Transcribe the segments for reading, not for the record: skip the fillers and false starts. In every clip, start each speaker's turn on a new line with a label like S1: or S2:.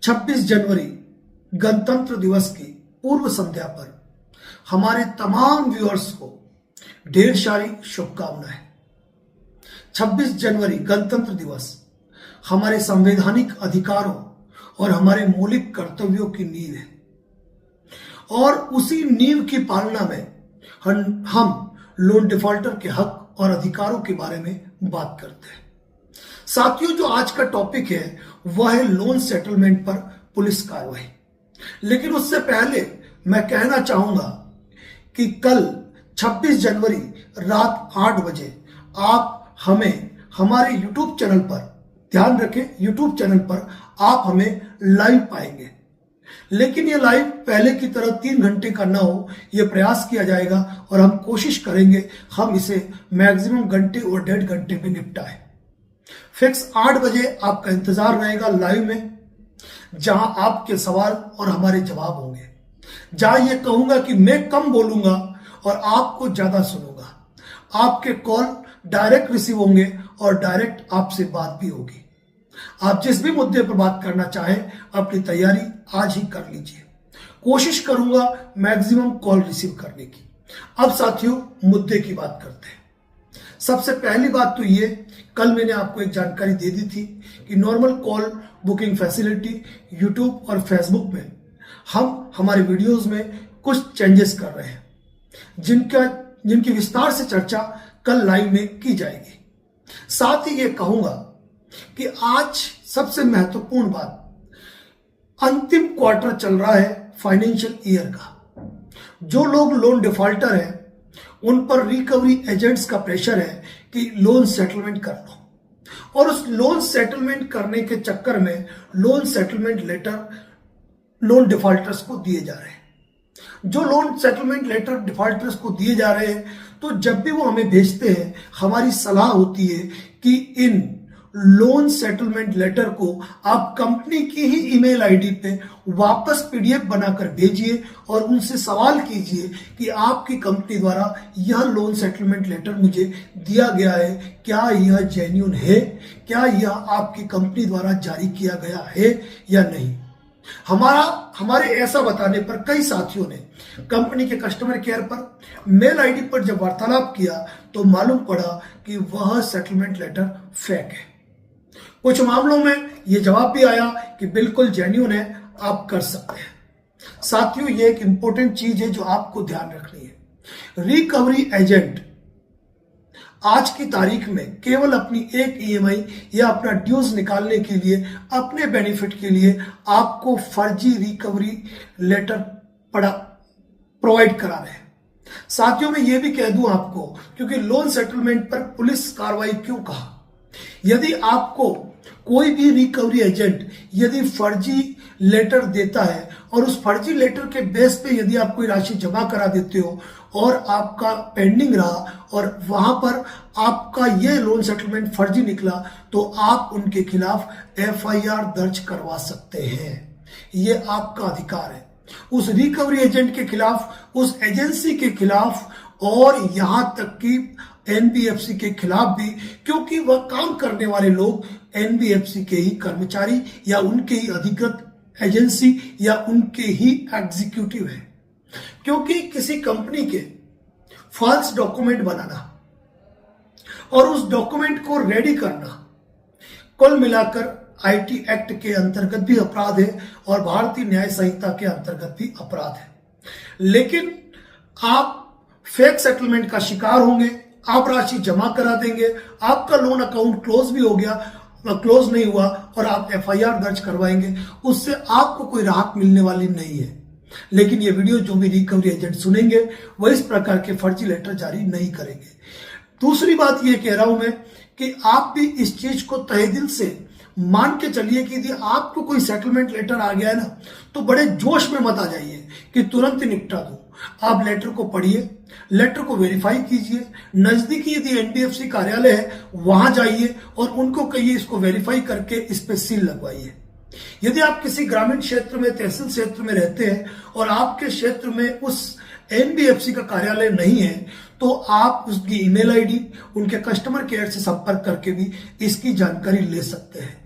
S1: 26 जनवरी गणतंत्र दिवस की पूर्व संध्या पर हमारे तमाम व्यूअर्स को ढेर सारी शुभकामनाएं। 26 जनवरी गणतंत्र दिवस हमारे संवैधानिक अधिकारों और हमारे मौलिक कर्तव्यों की नींव है और उसी नींव की पालना में हम लोन डिफॉल्टर के हक और अधिकारों के बारे में बात करते हैं। साथियों, जो आज का टॉपिक है वह है लोन सेटलमेंट पर पुलिस कार्रवाई। लेकिन उससे पहले मैं कहना चाहूंगा कि कल 26 जनवरी रात 8 बजे आप हमें हमारे YouTube चैनल पर, ध्यान रखें YouTube चैनल पर आप हमें लाइव पाएंगे। लेकिन ये लाइव पहले की तरह 3 घंटे का ना हो, यह प्रयास किया जाएगा और हम कोशिश करेंगे हम इसे मैक्सिमम घंटे और 1.5 घंटे में निपटाएं। फिक्स 8 बजे आपका इंतजार रहेगा लाइव में, जहां आपके सवाल और हमारे जवाब होंगे, जहां ये कहूंगा कि मैं कम बोलूंगा और आपको ज्यादा सुनूंगा। आपके कॉल डायरेक्ट रिसीव होंगे और डायरेक्ट आपसे बात भी होगी। आप जिस भी मुद्दे पर बात करना चाहें अपनी तैयारी आज ही कर लीजिए। कोशिश करूंगा मैक्सिमम कॉल रिसीव करने की। अब साथियों, मुद्दे की बात करते हैं। सबसे पहली बात तो ये, कल मैंने आपको एक जानकारी दे दी थी कि normal call booking facility YouTube और फेसबुक में हम हमारे वीडियोस में कुछ चेंजेस कर रहे हैं, जिनकी विस्तार से चर्चा कल लाइव में की जाएगी। साथ ही ये कहूंगा कि आज सबसे महत्वपूर्ण बात, अंतिम क्वार्टर चल रहा है फाइनेंशियल ईयर का। जो लोग लोन डिफॉल्टर हैं उन पर रिकवरी एजेंट्स का प्रेशर है कि लोन सेटलमेंट कर लो, और उस लोन सेटलमेंट करने के चक्कर में loan settlement letter loan defaulters को दिए जा रहे हैं। जो लोन सेटलमेंट लेटर डिफॉल्टर्स को दिए जा रहे हैं, तो जब भी वो हमें भेजते हैं हमारी सलाह होती है कि इन लोन सेटलमेंट लेटर को आप कंपनी की ही ईमेल आईडी पे वापस पीडीएफ बनाकर भेजिए और उनसे सवाल कीजिए कि आपकी कंपनी द्वारा यह लोन सेटलमेंट लेटर मुझे दिया गया है, क्या यह जेन्युइन है, क्या यह आपकी कंपनी द्वारा जारी किया गया है या नहीं। हमारे ऐसा बताने पर कई साथियों ने कंपनी के कस्टमर केयर पर मेल आईडी पर जब वार्तालाप किया तो मालूम पड़ा कि वह सेटलमेंट लेटर फेक है। कुछ मामलों में यह जवाब भी आया कि बिल्कुल जेन्युइन है, आप कर सकते हैं। साथियों, यह एक इंपॉर्टेंट चीज है जो आपको ध्यान रखनी है। रिकवरी एजेंट आज की तारीख में केवल अपनी एक ईएमआई या अपना ड्यूज निकालने के लिए, अपने बेनिफिट के लिए आपको फर्जी रिकवरी लेटर प्रोवाइड करा रहे हैं। साथियों, मैं ये भी कह दूं आपको, क्योंकि लोन सेटलमेंट पर पुलिस कार्रवाई क्यों कहा, यदि आपको कोई भी रिकवरी एजेंट यदि फर्जी लेटर देता है और उस फर्जी लेटर के बेस पे यदि आप कोई राशि जमा करा देते हो और आपका पेंडिंग रहा और वहां पर आपका ये लोन सेटलमेंट फर्जी निकला, तो आप उनके खिलाफ एफआईआर दर्ज करवा सकते हैं। ये आपका अधिकार है, उस रिकवरी एजेंट के खिलाफ, उस एजेंसी के खिलाफ और यहां तक कि एनबीएफसी के खिलाफ भी, क्योंकि वह काम करने वाले लोग एनबीएफसी के ही कर्मचारी या उनके ही अधिकृत एजेंसी या उनके ही एग्जीक्यूटिव है। क्योंकि किसी कंपनी के फॉल्स डॉक्यूमेंट बनाना और उस डॉक्यूमेंट को रेडी करना कुल मिलाकर आईटी एक्ट के अंतर्गत भी अपराध है और भारतीय न्याय संहिता के अंतर्गत भी अपराध है। लेकिन आप फेक सेटलमेंट का शिकार होंगे, आप राशि जमा करा देंगे, आपका लोन अकाउंट क्लोज भी हो गया, क्लोज नहीं हुआ और आप एफआईआर दर्ज करवाएंगे, उससे आपको कोई राहत मिलने वाली नहीं है। लेकिन ये वीडियो जो भी रिकवरी एजेंट सुनेंगे वह इस प्रकार के फर्जी लेटर जारी नहीं करेंगे। दूसरी बात ये कह रहा हूं मैं कि आप भी इस चीज को तहे दिल से मान के चलिए कि यदि आपको कोई सेटलमेंट लेटर आ गया है ना, तो बड़े जोश में मत आ जाइए कि तुरंत निपटा दो। आप लेटर को पढ़िए, लेटर को वेरीफाई कीजिए, नजदीकी यदि एनबीएफसी कार्यालय है वहां जाइए और उनको कहिए इसको वेरीफाई करके इस पे सील लगवाइए। यदि आप किसी ग्रामीण क्षेत्र में, तहसील क्षेत्र में रहते हैं और आपके क्षेत्र में उस एनबीएफसी का कार्यालय नहीं है, तो आप उसकी ईमेल आईडी, उनके कस्टमर केयर से संपर्क करके भी इसकी जानकारी ले सकते हैं।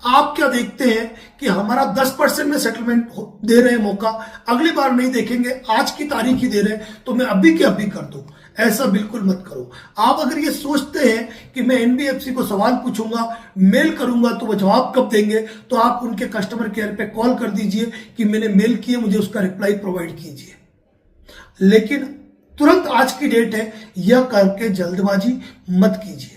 S1: आप क्या देखते हैं कि हमारा 10% में सेटलमेंट दे रहे हैं मौका, अगली बार नहीं देखेंगे, आज की तारीख ही दे रहे हैं तो मैं अभी के अभी कर दूं। ऐसा बिल्कुल मत करो। आप अगर ये सोचते हैं कि मैं एनबीएफसी को सवाल पूछूंगा, मेल करूंगा तो वो जवाब कब देंगे, तो आप उनके कस्टमर केयर पे कॉल कर दीजिए कि मैंने मेल किया, मुझे उसका रिप्लाई प्रोवाइड कीजिए। लेकिन तुरंत आज की डेट है, यह करके जल्दबाजी मत कीजिए।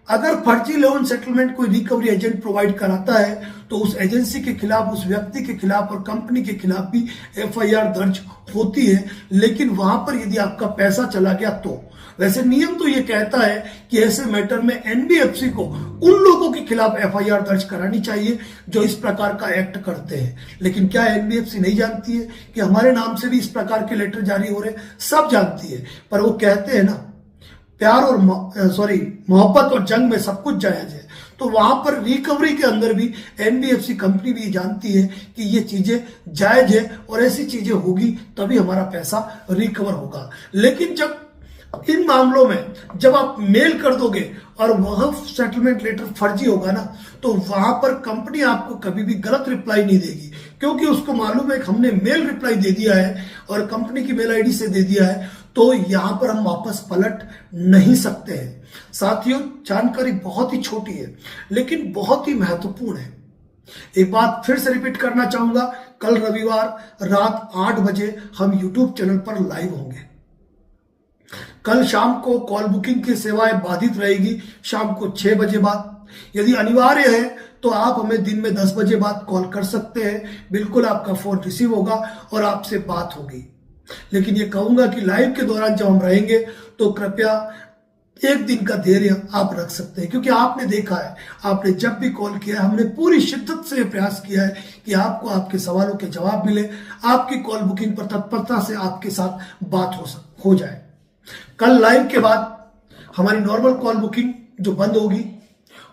S1: अगर फर्जी लोन सेटलमेंट कोई रिकवरी एजेंट प्रोवाइड कराता है तो उस एजेंसी के खिलाफ, उस व्यक्ति के खिलाफ और कंपनी के खिलाफ भी एफआईआर दर्ज होती है। लेकिन वहां पर यदि आपका पैसा चला गया तो वैसे नियम तो ये कहता है कि ऐसे मैटर में एनबीएफसी को उन लोगों के खिलाफ एफआईआर दर्ज करानी चाहिए जो इस प्रकार का एक्ट करते हैं। लेकिन क्या एनबीएफसी नहीं जानती है कि हमारे नाम से भी इस प्रकार के लेटर जारी हो रहे हैं? सब जानती है, पर वो कहते हैं ना, प्यार और मोहब्बत और जंग में सब कुछ जायज है। तो वहां पर रिकवरी के अंदर भी एनबीएफसी कंपनी भी जानती है कि ये चीजें जायज है और ऐसी चीजें होगी तभी हमारा पैसा रिकवर होगा। लेकिन जब इन मामलों में जब आप मेल कर दोगे और वह सेटलमेंट लेटर फर्जी होगा ना, तो वहां पर कंपनी आपको कभी भी गलत रिप्लाई नहीं देगी, क्योंकि उसको मालूम है कि हमने मेल रिप्लाई दे दिया है और कंपनी की मेल आईडी से दे दिया है, तो यहां पर हम वापस पलट नहीं सकते हैं। साथियों, जानकारी बहुत ही छोटी है लेकिन बहुत ही महत्वपूर्ण है। एक बात फिर से रिपीट करना चाहूंगा, कल रविवार रात 8 बजे हम यूट्यूब चैनल पर लाइव होंगे। कल शाम को कॉल बुकिंग की सेवाएं बाधित रहेगी, शाम को 6 बजे बाद। यदि अनिवार्य है तो आप हमें दिन में 10 बजे बाद कॉल कर सकते हैं, बिल्कुल आपका फोन रिसीव होगा और आपसे बात होगी। लेकिन ये कहूंगा कि लाइव के दौरान जब हम रहेंगे तो कृपया एक दिन का धैर्य आप रख सकते हैं, क्योंकि आपने देखा है, आपने जब भी कॉल किया है, हमने पूरी शिद्दत से प्रयास किया है कि आपको आपके सवालों के जवाब मिले, आपकी कॉल बुकिंग पर तत्परता से आपके साथ बात हो जाए। कल लाइव के बाद हमारी नॉर्मल कॉल बुकिंग जो बंद होगी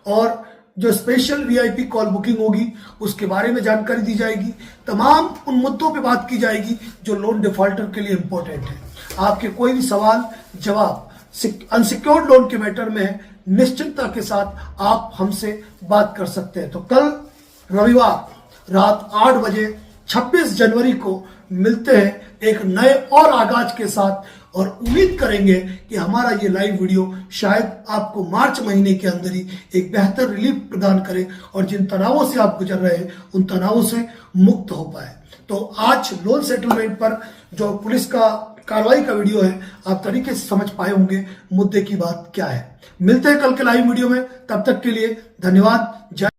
S1: और जो स्पेशल वीआईपी कॉल बुकिंग होगी उसके बारे में जानकारी दी जाएगी। तमाम उन मुद्दों पे बात की जाएगी जो लोन डिफॉल्टर के लिए इंपॉर्टेंट है। आपके कोई भी सवाल जवाब अनसिक्योर्ड लोन के मैटर में है, निश्चिंतता के साथ आप हमसे बात कर सकते हैं। तो कल रविवार रात 8 बजे 26 जनवरी को मिलते हैं एक नए और आगाज के साथ, और उम्मीद करेंगे कि हमारा ये लाइव वीडियो शायद आपको मार्च महीने के अंदर ही एक बेहतर रिलीफ प्रदान करे और जिन तनावों से आप गुजर रहे हैं उन तनावों से मुक्त हो पाए। तो आज लोन सेटलमेंट पर जो पुलिस का कार्रवाई का वीडियो है, आप तरीके से समझ पाए होंगे मुद्दे की बात क्या है। मिलते हैं कल के लाइव वीडियो में, तब तक के लिए धन्यवाद। जय